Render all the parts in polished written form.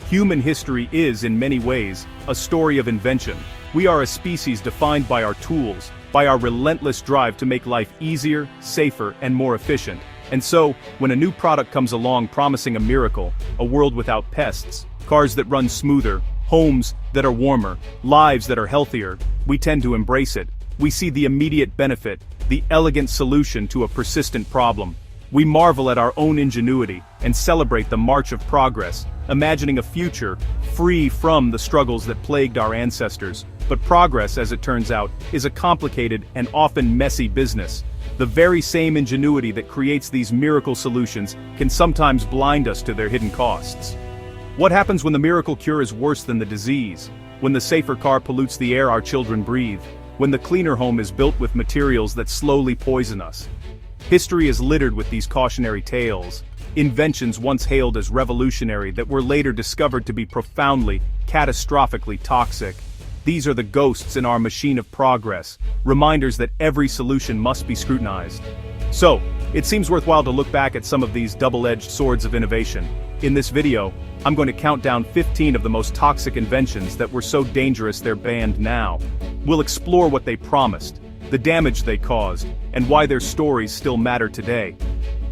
Human history is, in many ways, a story of invention. We are a species defined by our tools, by our relentless drive to make life easier, safer, and more efficient. And so, when a new product comes along promising a miracle, a world without pests, cars that run smoother, homes that are warmer, lives that are healthier, we tend to embrace it. We see the immediate benefit, the elegant solution to a persistent problem. We marvel at our own ingenuity and celebrate the march of progress, imagining a future free from the struggles that plagued our ancestors. But progress, as it turns out, is a complicated and often messy business. The very same ingenuity that creates these miracle solutions can sometimes blind us to their hidden costs. What happens when the miracle cure is worse than the disease? When the safer car pollutes the air our children breathe? When the cleaner home is built with materials that slowly poison us? History is littered with these cautionary tales. Inventions once hailed as revolutionary that were later discovered to be profoundly, catastrophically toxic. These are the ghosts in our machine of progress, reminders that every solution must be scrutinized. So, it seems worthwhile to look back at some of these double-edged swords of innovation. In this video, I'm going to count down 15 of the most toxic inventions that were so dangerous they're banned now. We'll explore what they promised, the damage they caused, and why their stories still matter today.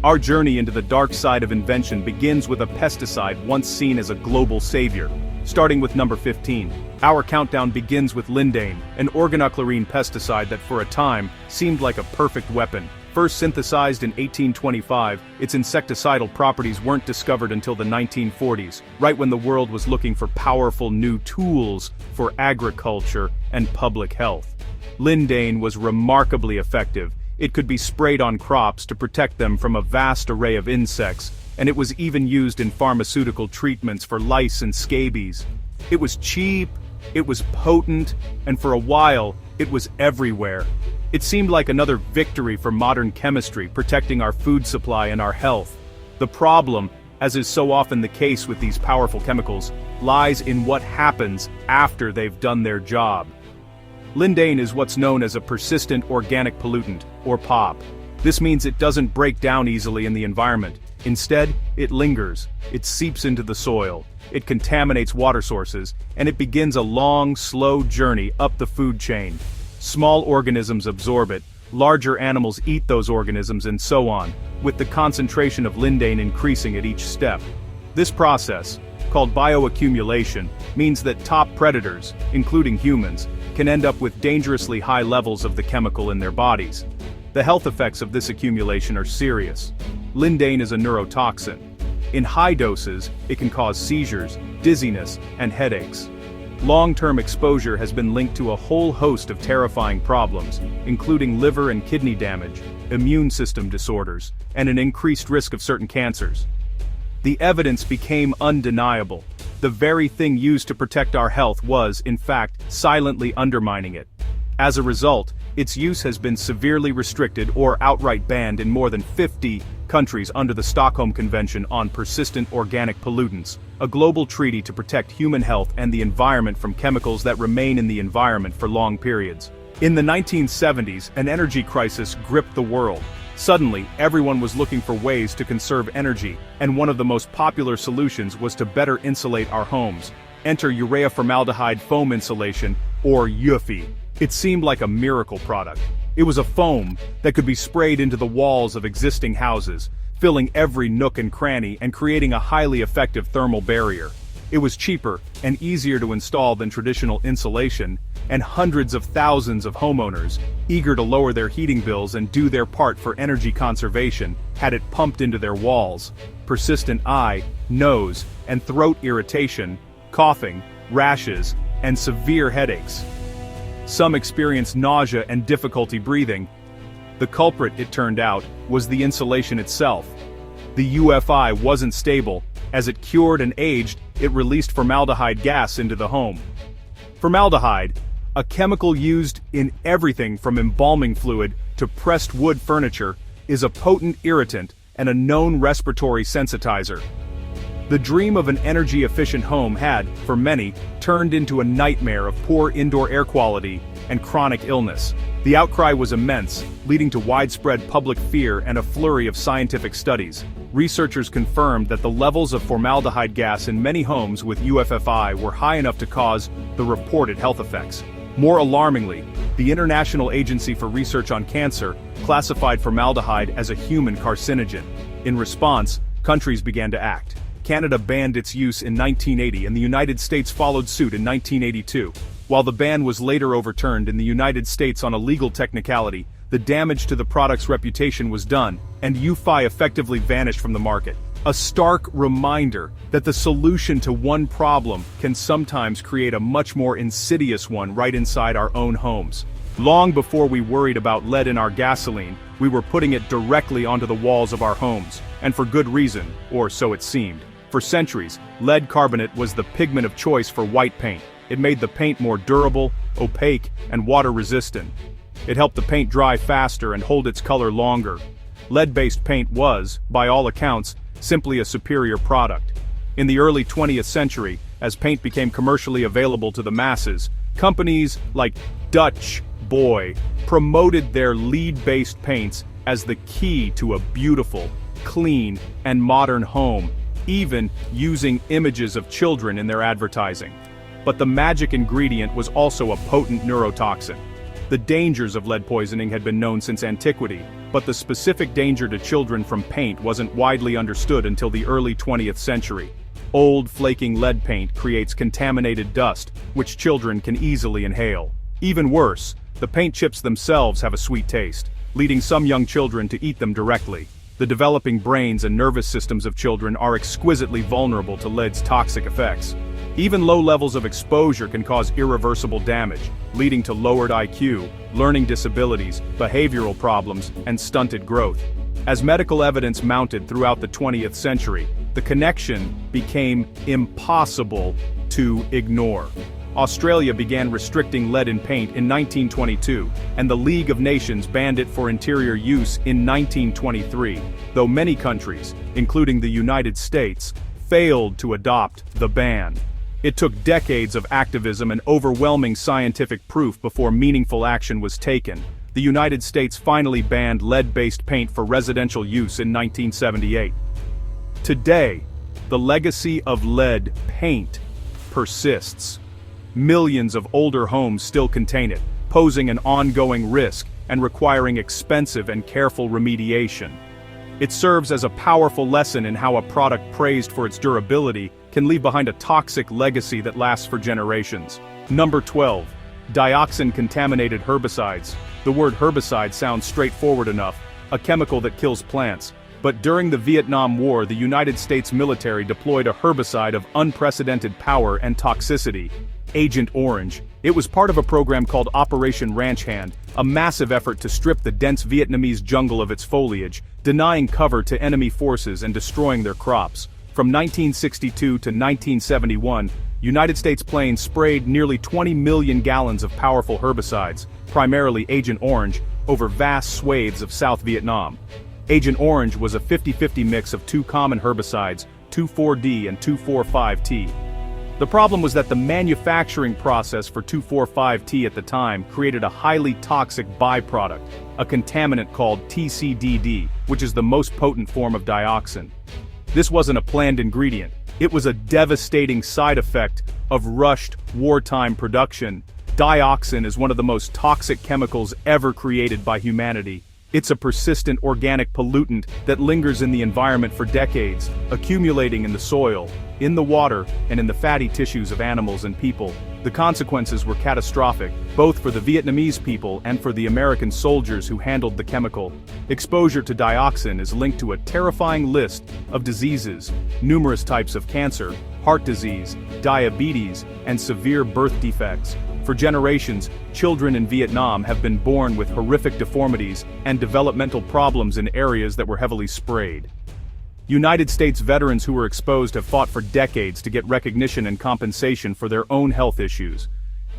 Our journey into the dark side of invention begins with a pesticide once seen as a global savior. Starting with number 15. Our countdown begins with lindane, an organochlorine pesticide that for a time seemed like a perfect weapon. First synthesized in 1825, its insecticidal properties weren't discovered until the 1940s, right when the world was looking for powerful new tools for agriculture and public health. Lindane was remarkably effective. It could be sprayed on crops to protect them from a vast array of insects, and it was even used in pharmaceutical treatments for lice and scabies. It was cheap, it was potent, and for a while, it was everywhere. It seemed like another victory for modern chemistry, protecting our food supply and our health. The problem, as is so often the case with these powerful chemicals, lies in what happens after they've done their job. Lindane is what's known as a persistent organic pollutant, or POP. This means it doesn't break down easily in the environment. Instead, it lingers, it seeps into the soil, it contaminates water sources, and it begins a long, slow journey up the food chain. Small organisms absorb it, larger animals eat those organisms, and so on, with the concentration of lindane increasing at each step. This process, called bioaccumulation, means that top predators, including humans, can end up with dangerously high levels of the chemical in their bodies. The health effects of this accumulation are serious. Lindane is a neurotoxin. In high doses, it can cause seizures, dizziness, and headaches. Long-term exposure has been linked to a whole host of terrifying problems, including liver and kidney damage, immune system disorders, and an increased risk of certain cancers. The evidence became undeniable. The very thing used to protect our health was, in fact, silently undermining it. As a result, its use has been severely restricted or outright banned in more than 50 countries under the Stockholm Convention on Persistent Organic Pollutants, a global treaty to protect human health and the environment from chemicals that remain in the environment for long periods. In the 1970s, an energy crisis gripped the world. Suddenly, everyone was looking for ways to conserve energy, and one of the most popular solutions was to better insulate our homes. Enter urea formaldehyde foam insulation, or UFI. It seemed like a miracle product. It was a foam that could be sprayed into the walls of existing houses, filling every nook and cranny and creating a highly effective thermal barrier. It was cheaper and easier to install than traditional insulation, and hundreds of thousands of homeowners, eager to lower their heating bills and do their part for energy conservation, had it pumped into their walls. Persistent eye, nose, and throat irritation, coughing, rashes, and severe headaches. Some experienced nausea and difficulty breathing. The culprit, it turned out, was the insulation itself. The UFI wasn't stable. As it cured and aged, it released formaldehyde gas into the home. Formaldehyde, a chemical used in everything from embalming fluid to pressed wood furniture, is a potent irritant and a known respiratory sensitizer. The dream of an energy-efficient home had, for many, turned into a nightmare of poor indoor air quality and chronic illness. The outcry was immense, leading to widespread public fear and a flurry of scientific studies. researchers confirmed that the levels of formaldehyde gas in many homes with UFFI were high enough to cause the reported health effects. More alarmingly, the International Agency for Research on Cancer classified formaldehyde as a human carcinogen. In response, countries began to act. Canada banned its use in 1980 and the United States followed suit in 1982. While the ban was later overturned in the United States on a legal technicality, the damage to the product's reputation was done, and UFI effectively vanished from the market. A stark reminder that the solution to one problem can sometimes create a much more insidious one right inside our own homes. Long before we worried about lead in our gasoline, we were putting it directly onto the walls of our homes, and for good reason, or so it seemed. For centuries, lead carbonate was the pigment of choice for white paint. It made the paint more durable, opaque, and water-resistant. It helped the paint dry faster and hold its color longer. Lead-based paint was, by all accounts, simply a superior product. In the early 20th century, as paint became commercially available to the masses, companies like Dutch Boy promoted their lead-based paints as the key to a beautiful, clean, and modern home, even using images of children in their advertising. But the magic ingredient was also a potent neurotoxin. The dangers of lead poisoning had been known since antiquity, but the specific danger to children from paint wasn't widely understood until the early 20th century. Old, flaking lead paint creates contaminated dust, which children can easily inhale. Even worse, the paint chips themselves have a sweet taste, leading some young children to eat them directly. The developing brains and nervous systems of children are exquisitely vulnerable to lead's toxic effects. Even low levels of exposure can cause irreversible damage, leading to lowered IQ, learning disabilities, behavioral problems, and stunted growth. As medical evidence mounted throughout the 20th century, the connection became impossible to ignore. Australia began restricting lead in paint in 1922, and the League of Nations banned it for interior use in 1923, though many countries, including the United States, failed to adopt the ban. It took decades of activism and overwhelming scientific proof before meaningful action was taken. The United States finally banned lead-based paint for residential use in 1978. Today, the legacy of lead paint persists. Millions of older homes still contain it, posing an ongoing risk and requiring expensive and careful remediation. It serves as a powerful lesson in how a product praised for its durability can leave behind a toxic legacy that lasts for generations. Number 12. Dioxin-contaminated herbicides. The word herbicide sounds straightforward enough, a chemical that kills plants. But during the Vietnam War, the United States military deployed a herbicide of unprecedented power and toxicity, Agent Orange. It was part of a program called Operation Ranch Hand, a massive effort to strip the dense Vietnamese jungle of its foliage, denying cover to enemy forces and destroying their crops. From 1962 to 1971, United States planes sprayed nearly 20 million gallons of powerful herbicides, primarily Agent Orange, over vast swathes of South Vietnam. Agent Orange was a 50-50 mix of two common herbicides, 2,4-D and 2,4,5-T. The problem was that the manufacturing process for 2,4,5-T at the time created a highly toxic byproduct, a contaminant called TCDD, which is the most potent form of dioxin. This wasn't a planned ingredient. It was a devastating side effect of rushed wartime production. Dioxin is one of the most toxic chemicals ever created by humanity. It's a persistent organic pollutant that lingers in the environment for decades, accumulating in the soil, in the water, and in the fatty tissues of animals and people. The consequences were catastrophic, both for the Vietnamese people and for the American soldiers who handled the chemical. Exposure to dioxin is linked to a terrifying list of diseases, numerous types of cancer, heart disease, diabetes, and severe birth defects. For generations, children in Vietnam have been born with horrific deformities and developmental problems in areas that were heavily sprayed. United States veterans who were exposed have fought for decades to get recognition and compensation for their own health issues.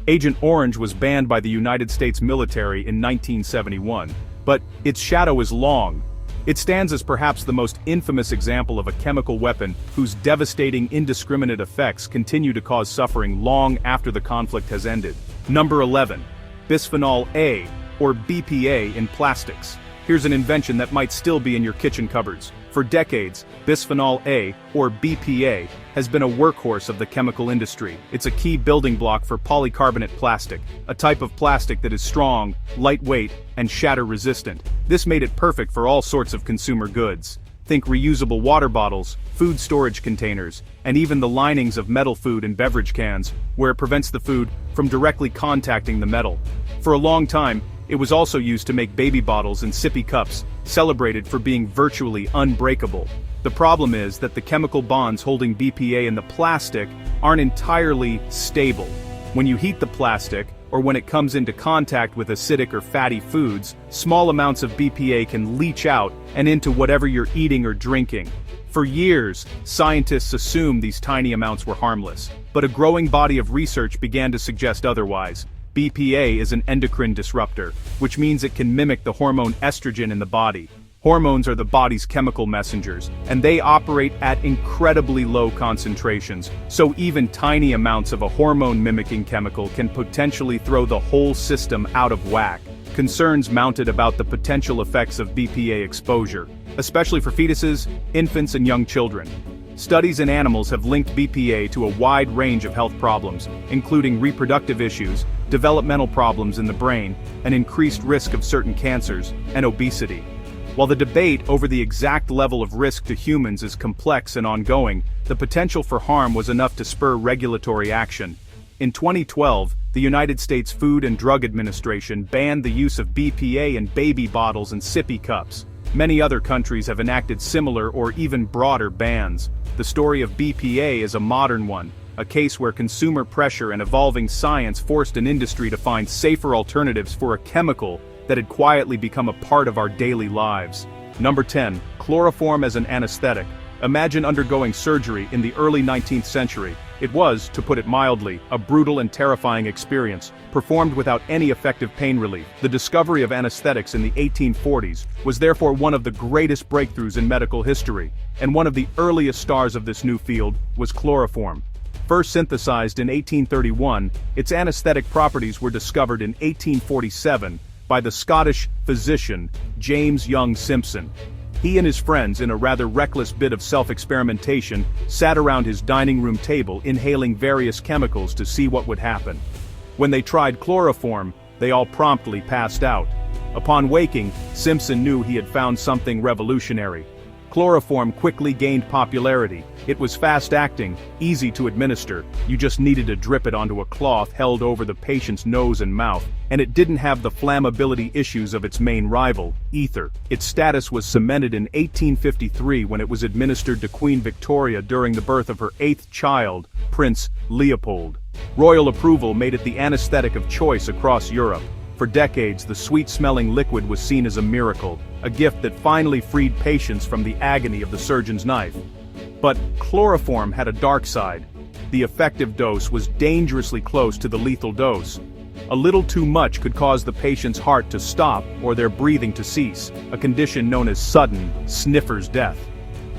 Agent Orange was banned by the United States military in 1971, but its shadow is long. It stands as perhaps the most infamous example of a chemical weapon whose devastating indiscriminate effects continue to cause suffering long after the conflict has ended. Number 11. Bisphenol A, or BPA in plastics. Here's an invention that might still be in your kitchen cupboards. For decades, bisphenol A, or BPA, has been a workhorse of the chemical industry. It's a key building block for polycarbonate plastic, a type of plastic that is strong, lightweight, and shatter-resistant. This made it perfect for all sorts of consumer goods. Think reusable water bottles, food storage containers, and even the linings of metal food and beverage cans, where it prevents the food from directly contacting the metal. For a long time, it was also used to make baby bottles and sippy cups, celebrated for being virtually unbreakable. The problem is that the chemical bonds holding BPA in the plastic aren't entirely stable. When you heat the plastic, or when it comes into contact with acidic or fatty foods, small amounts of BPA can leach out and into whatever you're eating or drinking. For years, scientists assumed these tiny amounts were harmless, but a growing body of research began to suggest otherwise. BPA is an endocrine disruptor, which means it can mimic the hormone estrogen in the body. Hormones are the body's chemical messengers, and they operate at incredibly low concentrations, so even tiny amounts of a hormone-mimicking chemical can potentially throw the whole system out of whack. Concerns mounted about the potential effects of BPA exposure, especially for fetuses, infants, and young children. Studies in animals have linked BPA to a wide range of health problems, including reproductive issues, developmental problems in the brain, an increased risk of certain cancers, and obesity. While the debate over the exact level of risk to humans is complex and ongoing, the potential for harm was enough to spur regulatory action. In 2012, the United States Food and Drug Administration banned the use of BPA in baby bottles and sippy cups. Many other countries have enacted similar or even broader bans. The story of BPA is a modern one, a case where consumer pressure and evolving science forced an industry to find safer alternatives for a chemical that had quietly become a part of our daily lives. Number 10. Chloroform as an anesthetic. Imagine undergoing surgery in the early 19th century. It was, to put it mildly, a brutal and terrifying experience, performed without any effective pain relief. The discovery of anesthetics in the 1840s was therefore one of the greatest breakthroughs in medical history, and one of the earliest stars of this new field was chloroform. First synthesized in 1831, its anesthetic properties were discovered in 1847 by the Scottish physician James Young Simpson. He and his friends, in a rather reckless bit of self-experimentation, sat around his dining room table inhaling various chemicals to see what would happen. When they tried chloroform, they all promptly passed out. Upon waking, Simpson knew he had found something revolutionary. Chloroform quickly gained popularity. It was fast-acting, easy to administer. You just needed to drip it onto a cloth held over the patient's nose and mouth, and it didn't have the flammability issues of its main rival, ether. Its status was cemented in 1853 when it was administered to Queen Victoria during the birth of her 8th child, Prince Leopold. Royal approval made it the anesthetic of choice across Europe. For decades, the sweet-smelling liquid was seen as a miracle, a gift that finally freed patients from the agony of the surgeon's knife. But chloroform had a dark side. The effective dose was dangerously close to the lethal dose. A little too much could cause the patient's heart to stop or their breathing to cease, a condition known as sudden, sniffer's death.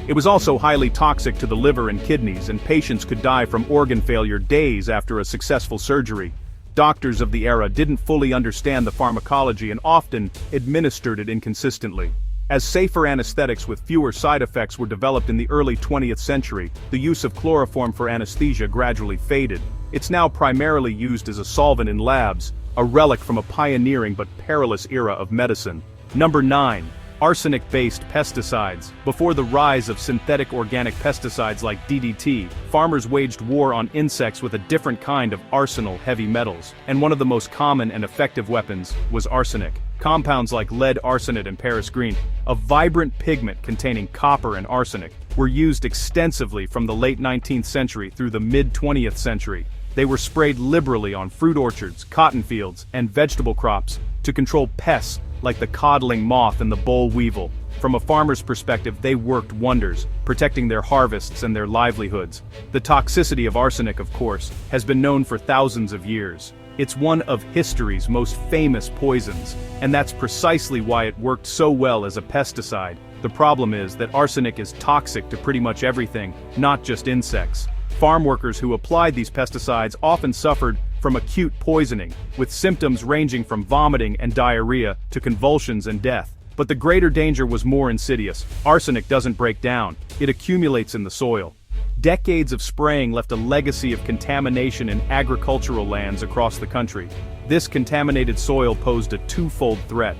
It was also highly toxic to the liver and kidneys, and patients could die from organ failure days after a successful surgery. Doctors of the era didn't fully understand the pharmacology and often administered it inconsistently. As safer anesthetics with fewer side effects were developed in the early 20th century, the use of chloroform for anesthesia gradually faded. It's now primarily used as a solvent in labs, a relic from a pioneering but perilous era of medicine. Number 9. Arsenic-based pesticides. Before the rise of synthetic organic pesticides like DDT, farmers waged war on insects with a different kind of arsenal heavy metals, and one of the most common and effective weapons was arsenic. Compounds like lead arsenate and Paris green, a vibrant pigment containing copper and arsenic, were used extensively from the late 19th century through the mid-20th century. They were sprayed liberally on fruit orchards, cotton fields, and vegetable crops to control pests like the codling moth and the boll weevil. From a farmer's perspective, they worked wonders, protecting their harvests and their livelihoods. The toxicity of arsenic, of course, has been known for thousands of years. It's one of history's most famous poisons, and that's precisely why it worked so well as a pesticide. The problem is that arsenic is toxic to pretty much everything, not just insects. Farm workers who applied these pesticides often suffered from acute poisoning, with symptoms ranging from vomiting and diarrhea to convulsions and death. But the greater danger was more insidious. Arsenic doesn't break down, it accumulates in the soil. Decades of spraying left a legacy of contamination in agricultural lands across the country. This contaminated soil posed a twofold threat.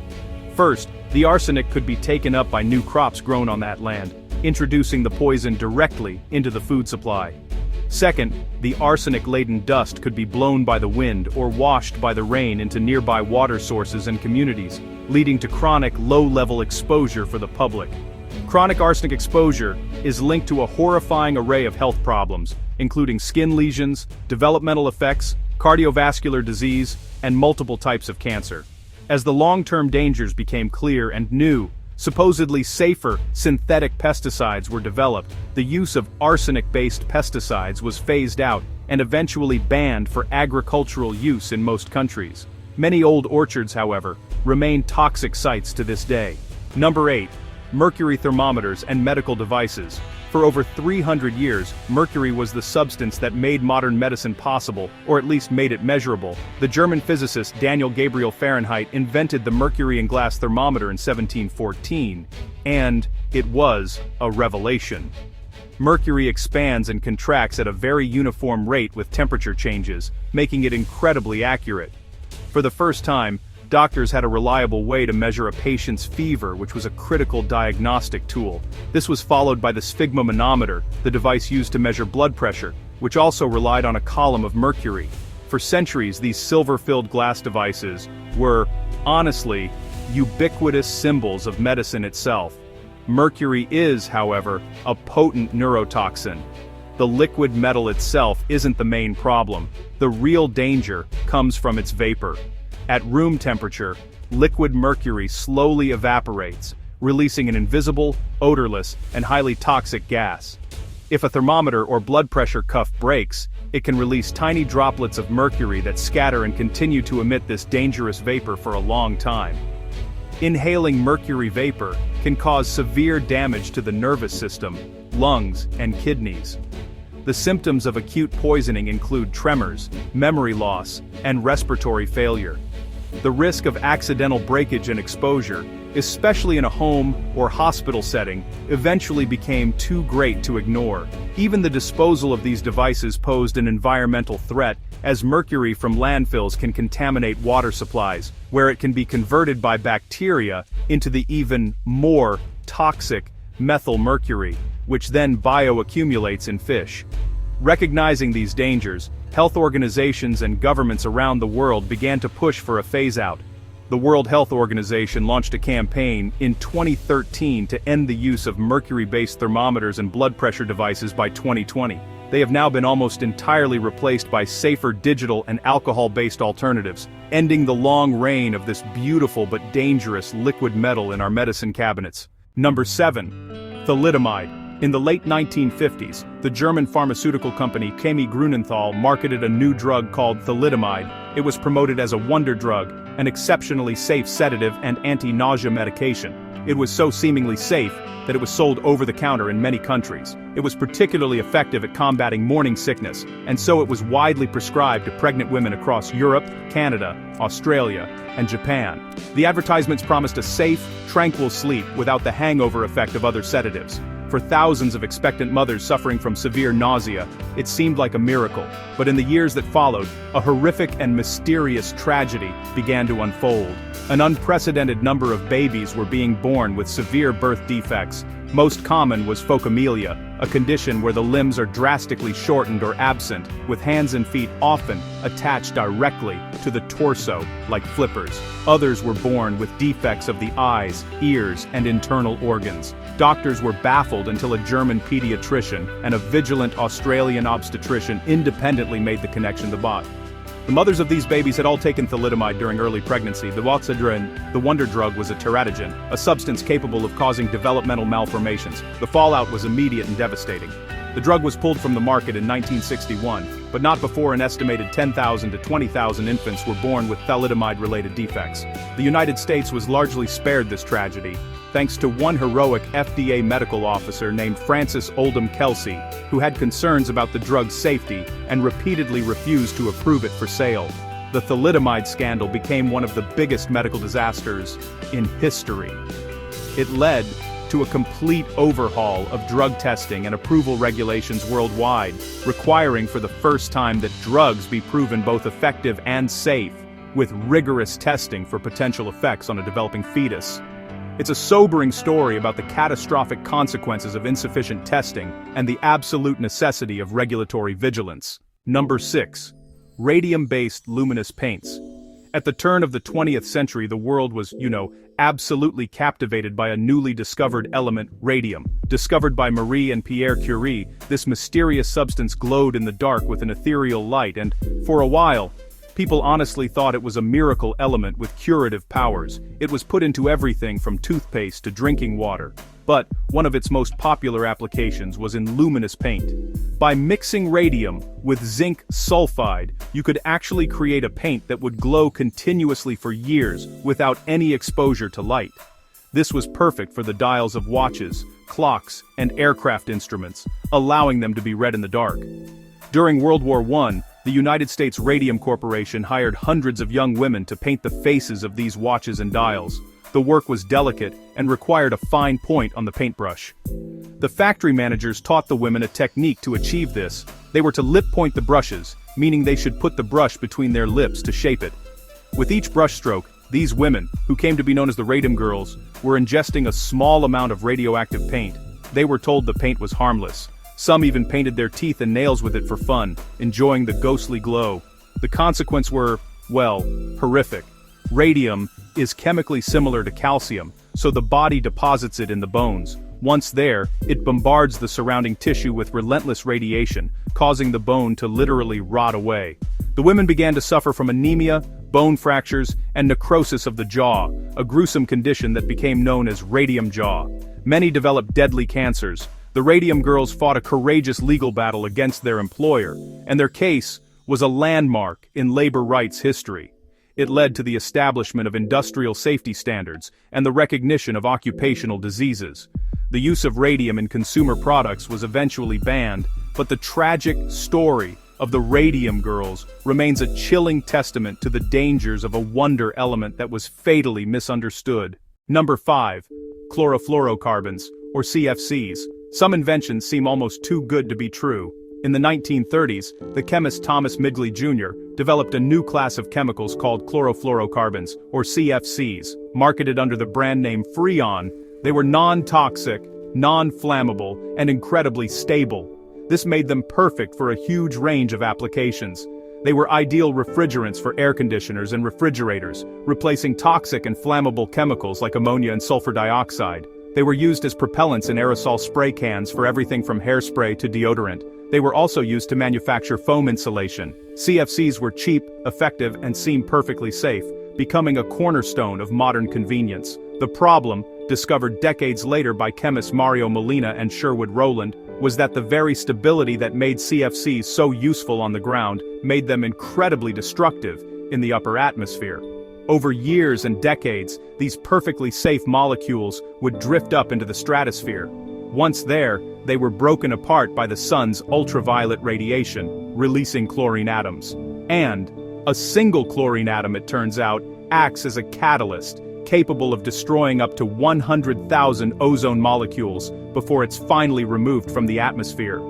First, the arsenic could be taken up by new crops grown on that land, introducing the poison directly into the food supply. Second, the arsenic-laden dust could be blown by the wind or washed by the rain into nearby water sources and communities, leading to chronic low-level exposure for the public. Chronic arsenic exposure is linked to a horrifying array of health problems, including skin lesions, developmental effects, cardiovascular disease, and multiple types of cancer. As the long-term dangers became clear and new, supposedly safer synthetic pesticides were developed, the use of arsenic-based pesticides was phased out and eventually banned for agricultural use in most countries. Many old orchards, however, remain toxic sites to this day. Number 8. Mercury thermometers and medical devices. For over 300 years, mercury was the substance that made modern medicine possible, or at least made it measurable. The German physicist Daniel Gabriel Fahrenheit invented the mercury in glass thermometer in 1714, and it was a revelation. Mercury expands and contracts at a very uniform rate with temperature changes, making it incredibly accurate. For the first time, doctors had a reliable way to measure a patient's fever, which was a critical diagnostic tool. This was followed by the sphygmomanometer, the device used to measure blood pressure, which also relied on a column of mercury. For centuries, these silver-filled glass devices were, honestly, ubiquitous symbols of medicine itself. Mercury is, however, a potent neurotoxin. The liquid metal itself isn't the main problem. The real danger comes from its vapor. At room temperature, liquid mercury slowly evaporates, releasing an invisible, odorless, and highly toxic gas. If a thermometer or blood pressure cuff breaks, it can release tiny droplets of mercury that scatter and continue to emit this dangerous vapor for a long time. Inhaling mercury vapor can cause severe damage to the nervous system, lungs, and kidneys. The symptoms of acute poisoning include tremors, memory loss, and respiratory failure. The risk of accidental breakage and exposure, especially in a home or hospital setting, eventually became too great to ignore. Even the disposal of these devices posed an environmental threat, as mercury from landfills can contaminate water supplies, where it can be converted by bacteria into the even more toxic methyl mercury, which then bioaccumulates in fish. Recognizing these dangers, health organizations and governments around the world began to push for a phase-out. The World Health Organization launched a campaign in 2013 to end the use of mercury-based thermometers and blood pressure devices by 2020. They have now been almost entirely replaced by safer digital and alcohol-based alternatives, ending the long reign of this beautiful but dangerous liquid metal in our medicine cabinets. Number 7. Thalidomide. In the late 1950s, the German pharmaceutical company Chemie Grünenthal marketed a new drug called thalidomide. It was promoted as a wonder drug, an exceptionally safe sedative and anti-nausea medication. It was so seemingly safe that it was sold over the counter in many countries. It was particularly effective at combating morning sickness, and so it was widely prescribed to pregnant women across Europe, Canada, Australia, and Japan. The advertisements promised a safe, tranquil sleep without the hangover effect of other sedatives. For thousands of expectant mothers suffering from severe nausea, it seemed like a miracle. But in the years that followed, a horrific and mysterious tragedy began to unfold. An unprecedented number of babies were being born with severe birth defects. Most common was phocomelia, a condition where the limbs are drastically shortened or absent, with hands and feet often attached directly to the torso like flippers. Others were born with defects of the eyes, ears, and internal organs. Doctors were baffled until a German pediatrician and a vigilant Australian obstetrician independently made the connection to bot. The mothers of these babies had all taken thalidomide during early pregnancy. The wonder drug was a teratogen, a substance capable of causing developmental malformations. The fallout was immediate and devastating. The drug was pulled from the market in 1961, but not before an estimated 10,000 to 20,000 infants were born with thalidomide-related defects. The United States was largely spared this tragedy, thanks to one heroic FDA medical officer named Francis Oldham Kelsey, who had concerns about the drug's safety and repeatedly refused to approve it for sale. The thalidomide scandal became one of the biggest medical disasters in history. It led to a complete overhaul of drug testing and approval regulations worldwide, requiring for the first time that drugs be proven both effective and safe, with rigorous testing for potential effects on a developing fetus. It's a sobering story about the catastrophic consequences of insufficient testing and the absolute necessity of regulatory vigilance. Number 6. Radium-based luminous paints. At the turn of the 20th century, the world was, absolutely captivated by a newly discovered element, radium. Discovered by Marie and Pierre Curie, this mysterious substance glowed in the dark with an ethereal light, and, for a while, people honestly thought it was a miracle element with curative powers. It was put into everything from toothpaste to drinking water. But one of its most popular applications was in luminous paint. By mixing radium with zinc sulfide, you could actually create a paint that would glow continuously for years without any exposure to light. This was perfect for the dials of watches, clocks, and aircraft instruments, allowing them to be read in the dark. During World War I, the United States Radium Corporation hired hundreds of young women to paint the faces of these watches and dials. The work was delicate and required a fine point on the paintbrush. The factory managers taught the women a technique to achieve this. They were to lip point the brushes, meaning they should put the brush between their lips to shape it. With each brushstroke, these women, who came to be known as the Radium Girls, were ingesting a small amount of radioactive paint. They were told the paint was harmless. Some even painted their teeth and nails with it for fun, enjoying the ghostly glow. The consequences were, well, horrific. Radium is chemically similar to calcium, so the body deposits it in the bones. Once there, it bombards the surrounding tissue with relentless radiation, causing the bone to literally rot away. The women began to suffer from anemia, bone fractures, and necrosis of the jaw, a gruesome condition that became known as radium jaw. Many developed deadly cancers. The Radium Girls fought a courageous legal battle against their employer, and their case was a landmark in labor rights history. It led to the establishment of industrial safety standards and the recognition of occupational diseases. The use of radium in consumer products was eventually banned, but the tragic story of the Radium Girls remains a chilling testament to the dangers of a wonder element that was fatally misunderstood. Number 5. Chlorofluorocarbons, or CFCs. Some inventions seem almost too good to be true. In the 1930s, the chemist Thomas Midgley Jr. developed a new class of chemicals called chlorofluorocarbons, or CFCs, marketed under the brand name Freon. They were non-toxic, non-flammable, and incredibly stable. This made them perfect for a huge range of applications. They were ideal refrigerants for air conditioners and refrigerators, replacing toxic and flammable chemicals like ammonia and sulfur dioxide. They were used as propellants in aerosol spray cans for everything from hairspray to deodorant. They were also used to manufacture foam insulation. CFCs were cheap, effective, and seemed perfectly safe, becoming a cornerstone of modern convenience. The problem, discovered decades later by chemists Mario Molina and Sherwood Rowland, was that the very stability that made CFCs so useful on the ground made them incredibly destructive in the upper atmosphere. Over years and decades, these perfectly safe molecules would drift up into the stratosphere. Once there, they were broken apart by the sun's ultraviolet radiation, releasing chlorine atoms. And a single chlorine atom, it turns out, acts as a catalyst, capable of destroying up to 100,000 ozone molecules before it's finally removed from the atmosphere.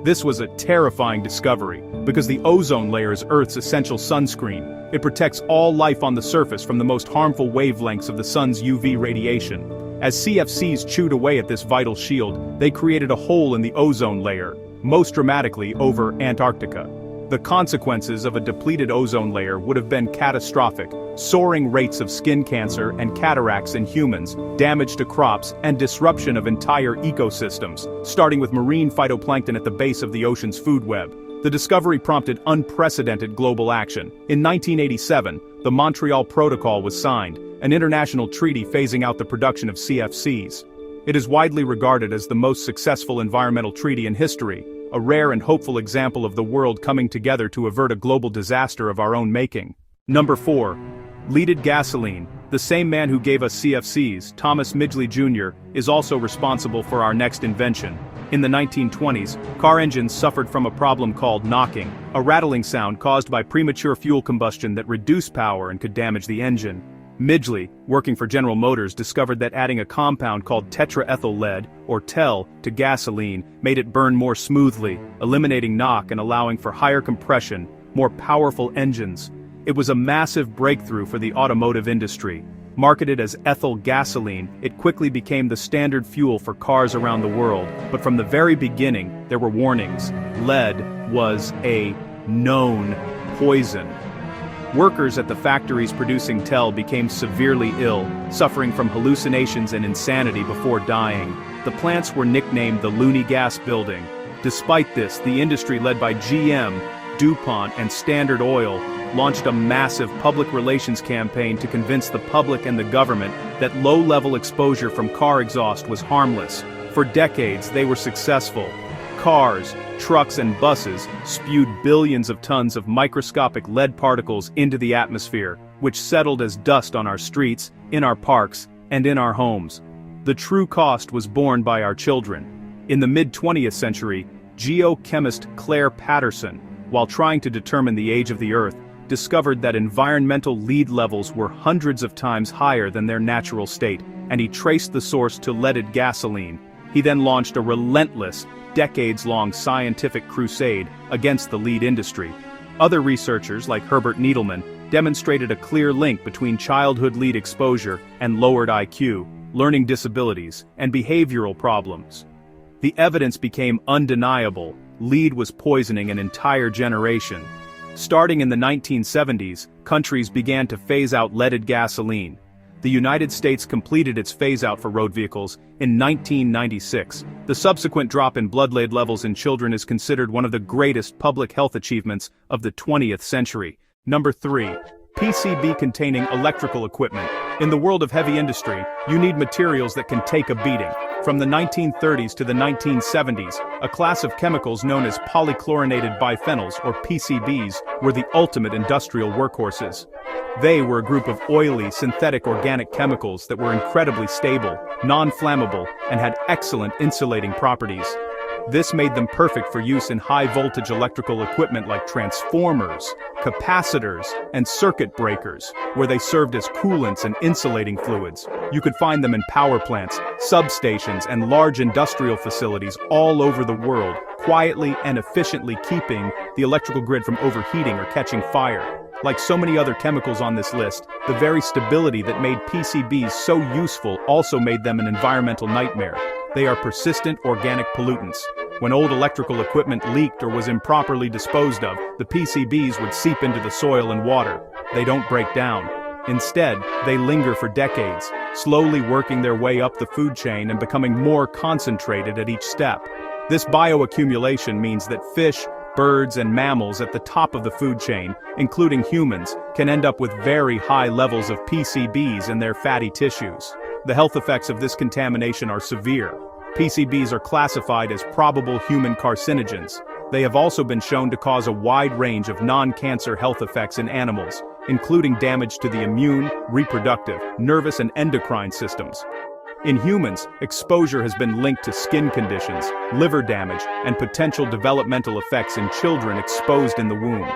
This was a terrifying discovery, because the ozone layer is Earth's essential sunscreen. It protects all life on the surface from the most harmful wavelengths of the sun's UV radiation. As CFCs chewed away at this vital shield, they created a hole in the ozone layer, most dramatically over Antarctica. The consequences of a depleted ozone layer would have been catastrophic: soaring rates of skin cancer and cataracts in humans, damage to crops, and disruption of entire ecosystems, starting with marine phytoplankton at the base of the ocean's food web. The discovery prompted unprecedented global action. In 1987, the Montreal Protocol was signed, an international treaty phasing out the production of CFCs. It is widely regarded as the most successful environmental treaty in history, a rare and hopeful example of the world coming together to avert a global disaster of our own making. Number 4. Leaded gasoline. The same man who gave us CFCs, Thomas Midgley Jr., is also responsible for our next invention. In the 1920s, car engines suffered from a problem called knocking, a rattling sound caused by premature fuel combustion that reduced power and could damage the engine. Midgley, working for General Motors, discovered that adding a compound called tetraethyl lead, or TEL, to gasoline made it burn more smoothly, eliminating knock and allowing for higher compression, more powerful engines. It was a massive breakthrough for the automotive industry. Marketed as ethyl gasoline, it quickly became the standard fuel for cars around the world, but from the very beginning, there were warnings. Lead was a known poison. Workers at the factories producing TEL became severely ill, suffering from hallucinations and insanity before dying. The plants were nicknamed the Looney Gas Building. Despite this, the industry led by GM, DuPont, and Standard Oil launched a massive public relations campaign to convince the public and the government that low-level exposure from car exhaust was harmless. For decades, they were successful. Cars, trucks, and buses spewed billions of tons of microscopic lead particles into the atmosphere, which settled as dust on our streets, in our parks, and in our homes. The true cost was borne by our children. In the mid-20th century, geochemist Claire Patterson, while trying to determine the age of the Earth, discovered that environmental lead levels were hundreds of times higher than their natural state, and he traced the source to leaded gasoline. He then launched a relentless, decades-long scientific crusade against the lead industry. Other researchers, like Herbert Needleman, demonstrated a clear link between childhood lead exposure and lowered IQ, learning disabilities, and behavioral problems. The evidence became undeniable: lead was poisoning an entire generation. Starting in the 1970s, countries began to phase out leaded gasoline. The United States completed its phase-out for road vehicles in 1996. The subsequent drop in blood lead levels in children is considered one of the greatest public health achievements of the 20th century. Number 3. PCB-containing electrical equipment. In the world of heavy industry, you need materials that can take a beating. From the 1930s to the 1970s, a class of chemicals known as polychlorinated biphenyls, or PCBs, were the ultimate industrial workhorses. They were a group of oily, synthetic organic chemicals that were incredibly stable, non-flammable, and had excellent insulating properties. This made them perfect for use in high-voltage electrical equipment like transformers, capacitors, and circuit breakers, where they served as coolants and insulating fluids. You could find them in power plants, substations, and large industrial facilities all over the world, quietly and efficiently keeping the electrical grid from overheating or catching fire. Like so many other chemicals on this list, the very stability that made PCBs so useful also made them an environmental nightmare. They are persistent organic pollutants. When old electrical equipment leaked or was improperly disposed of, the PCBs would seep into the soil and water. They don't break down. Instead, they linger for decades, slowly working their way up the food chain and becoming more concentrated at each step. This bioaccumulation means that fish, birds, and mammals at the top of the food chain, including humans, can end up with very high levels of PCBs in their fatty tissues. The health effects of this contamination are severe. PCBs are classified as probable human carcinogens. They have also been shown to cause a wide range of non-cancer health effects in animals, including damage to the immune, reproductive, nervous, and endocrine systems. In humans, exposure has been linked to skin conditions, liver damage, and potential developmental effects in children exposed in the womb.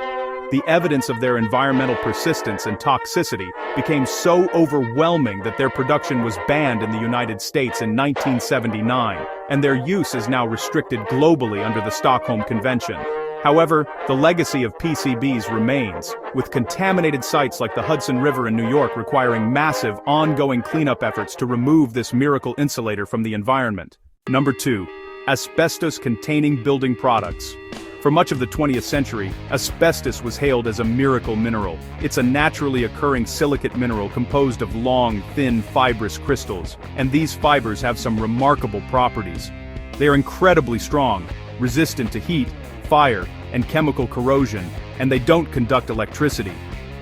The evidence of their environmental persistence and toxicity became so overwhelming that their production was banned in the United States in 1979, and their use is now restricted globally under the Stockholm Convention. However, the legacy of PCBs remains, with contaminated sites like the Hudson River in New York requiring massive, ongoing cleanup efforts to remove this miracle insulator from the environment. Number 2. Asbestos-containing building products. For much of the 20th century, asbestos was hailed as a miracle mineral. It's a naturally occurring silicate mineral composed of long, thin, fibrous crystals, and these fibers have some remarkable properties. They are incredibly strong, resistant to heat, fire, and chemical corrosion, and they don't conduct electricity.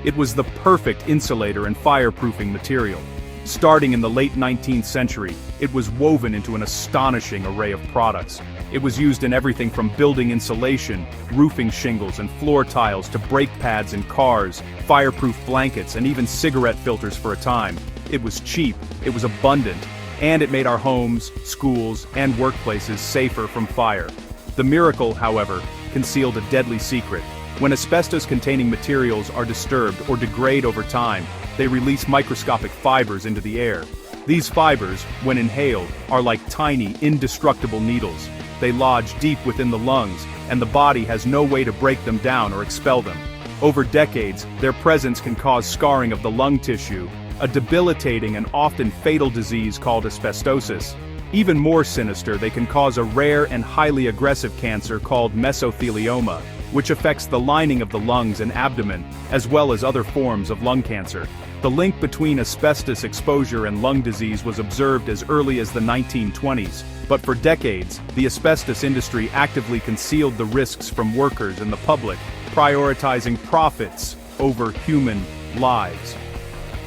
It was the perfect insulator and fireproofing material. Starting in the late 19th century, it was woven into an astonishing array of products. It was used in everything from building insulation, roofing shingles, and floor tiles to brake pads in cars, fireproof blankets, and even cigarette filters for a time. It was cheap, it was abundant, and it made our homes, schools, and workplaces safer from fire. The miracle, however, concealed a deadly secret. When asbestos-containing materials are disturbed or degrade over time, they release microscopic fibers into the air. These fibers, when inhaled, are like tiny, indestructible needles. They lodge deep within the lungs, and the body has no way to break them down or expel them. Over decades, their presence can cause scarring of the lung tissue, a debilitating and often fatal disease called asbestosis. Even more sinister, they can cause a rare and highly aggressive cancer called mesothelioma, which affects the lining of the lungs and abdomen, as well as other forms of lung cancer. The link between asbestos exposure and lung disease was observed as early as the 1920s, but for decades, the asbestos industry actively concealed the risks from workers and the public, prioritizing profits over human lives.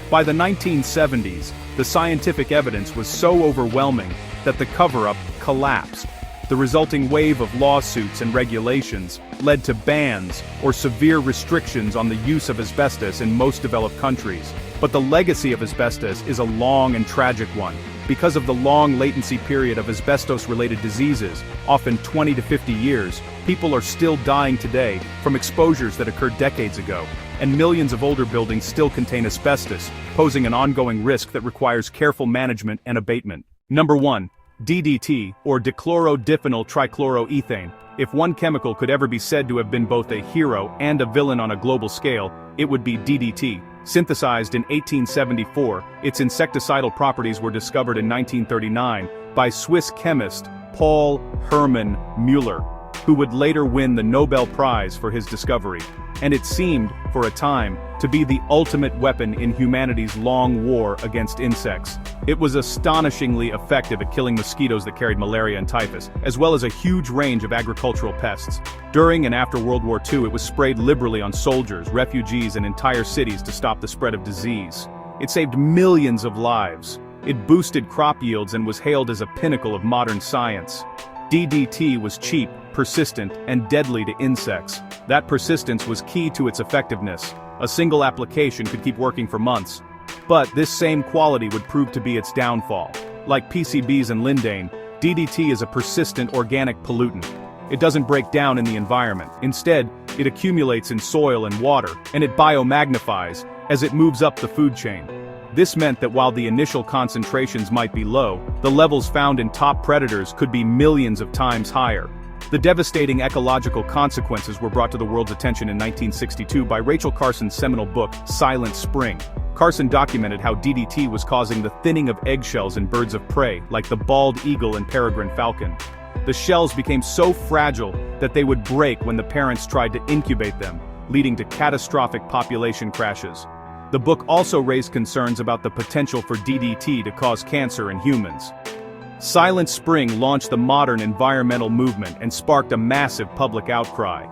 By the 1970s, the scientific evidence was so overwhelming that the cover-up collapsed. The resulting wave of lawsuits and regulations led to bans or severe restrictions on the use of asbestos in most developed countries. But the legacy of asbestos is a long and tragic one. Because of the long latency period of asbestos-related diseases, often 20 to 50 years, people are still dying today from exposures that occurred decades ago, and millions of older buildings still contain asbestos, posing an ongoing risk that requires careful management and abatement. Number 1. DDT, or dichlorodiphenyl trichloroethane. If one chemical could ever be said to have been both a hero and a villain on a global scale, it would be DDT. Synthesized in 1874, its insecticidal properties were discovered in 1939 by Swiss chemist Paul Hermann Müller, who would later win the Nobel Prize for his discovery. And it seemed, for a time, to be the ultimate weapon in humanity's long war against insects. It was astonishingly effective at killing mosquitoes that carried malaria and typhus, as well as a huge range of agricultural pests. During and after World War II, it was sprayed liberally on soldiers, refugees, and entire cities to stop the spread of disease. It saved millions of lives. It boosted crop yields and was hailed as a pinnacle of modern science. DDT was cheap, persistent, and deadly to insects. That persistence was key to its effectiveness. A single application could keep working for months. But this same quality would prove to be its downfall. Like PCBs and lindane, DDT is a persistent organic pollutant. It doesn't break down in the environment. Instead, it accumulates in soil and water, and it biomagnifies as it moves up the food chain. This meant that while the initial concentrations might be low, the levels found in top predators could be millions of times higher. The devastating ecological consequences were brought to the world's attention in 1962 by Rachel Carson's seminal book, Silent Spring. Carson documented how DDT was causing the thinning of eggshells in birds of prey, like the bald eagle and peregrine falcon. The shells became so fragile that they would break when the parents tried to incubate them, leading to catastrophic population crashes. The book also raised concerns about the potential for DDT to cause cancer in humans. Silent Spring launched the modern environmental movement and sparked a massive public outcry.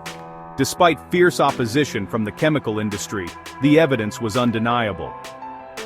Despite fierce opposition from the chemical industry, the evidence was undeniable.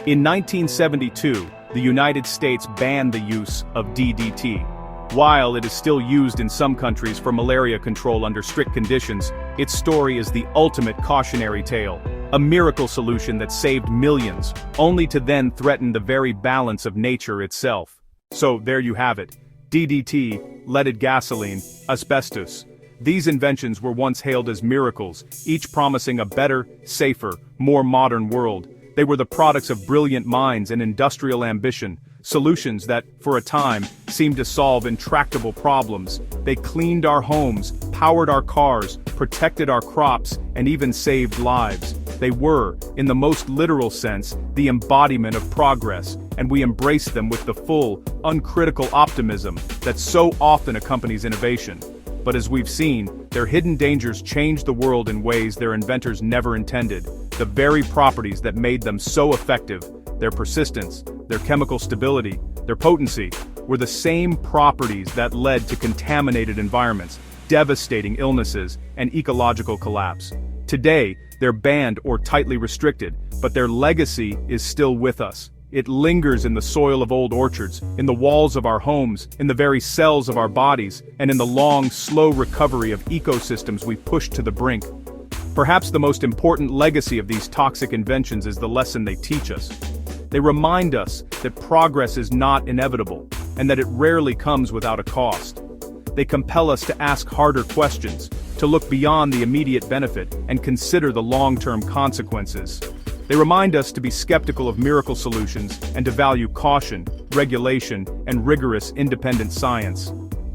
In 1972, the United States banned the use of DDT. While it is still used in some countries for malaria control under strict conditions, its story is the ultimate cautionary tale. A miracle solution that saved millions, only to then threaten the very balance of nature itself. So there you have it. DDT, leaded gasoline, asbestos. These inventions were once hailed as miracles, each promising a better, safer, more modern world. They were the products of brilliant minds and industrial ambition, solutions that, for a time, seemed to solve intractable problems. They cleaned our homes, powered our cars, protected our crops, and even saved lives. They were, in the most literal sense, the embodiment of progress, and we embraced them with the full, uncritical optimism that so often accompanies innovation. But as we've seen, their hidden dangers changed the world in ways their inventors never intended. The very properties that made them so effective, their persistence, their chemical stability, their potency, were the same properties that led to contaminated environments, devastating illnesses, and ecological collapse. Today, they're banned or tightly restricted, but their legacy is still with us. It lingers in the soil of old orchards, in the walls of our homes, in the very cells of our bodies, and in the long, slow recovery of ecosystems we pushed to the brink. Perhaps the most important legacy of these toxic inventions is the lesson they teach us. They remind us that progress is not inevitable, and that it rarely comes without a cost. They compel us to ask harder questions, to look beyond the immediate benefit and consider the long-term consequences. They remind us to be skeptical of miracle solutions and to value caution, regulation, and rigorous independent science.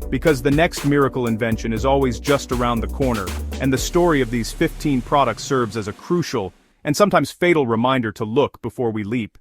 Because the next miracle invention is always just around the corner, and the story of these 15 products serves as a crucial and sometimes fatal reminder to look before we leap.